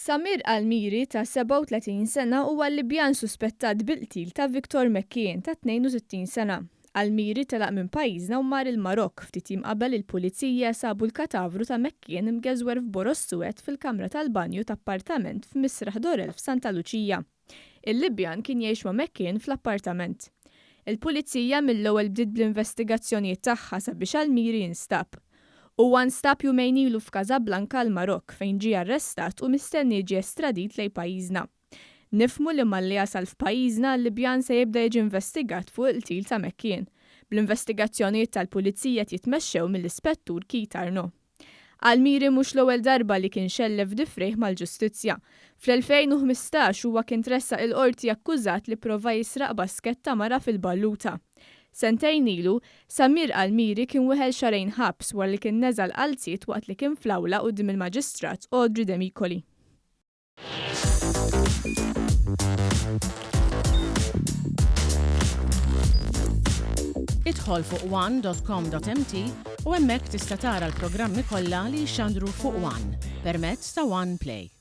Samir Almiri ta' 37 sena huwa Libjan suspettat bil-qtil ta' Victor McKean ta' 62 sena. Almiri telaq minn pajjiżna u mar il-Marokk ftit jiem qabel il-pulizija sabu l-katavru ta' McKean imgeżwer f'Boros Suwed fil-kamra tal-banju ta' appartament f'Misraħ Dorel f'Santa Luċija. Il-Libjan kien jgħix ma' McKean fl-appartament. Il-pulizija mill-ewwel bdiet bl-investigazzjonijiet tagħha sabiex Almiri jinstab. Huwa nstab jumejn ilu f'Kasablanka l-Marokk fejn ġie arrestat u mistenni jiġi estradit lejn pajjiżna. Nifhmu li malli jasal f'pajjiżna l-Libjan se jibda jiġi investigat fuq il-qtil ta' McKean. Bl-investigazzjonijiet tal-pulizija jitmexxew mill-Ispettur Keith Arnaud. Almiri mhux l-ewwel darba li kien xellef difrih mal-ġustizzja. Fl-2015 huwa kien tressaq il-qorti akkużat li prova jisraq basketta mara fil-Balluta. Sentejn ilu, Samir Almiri kien weħel xarejn ħabs wara li kien neżal qalziet waqt li kien fl-awla quddiem il-Maġistrat Audrey Demicoli. Idħol fuq one.com.mt u hemmhekk tista' tara l-programmi kollha li jxandru fuq One permezz ta' One Play.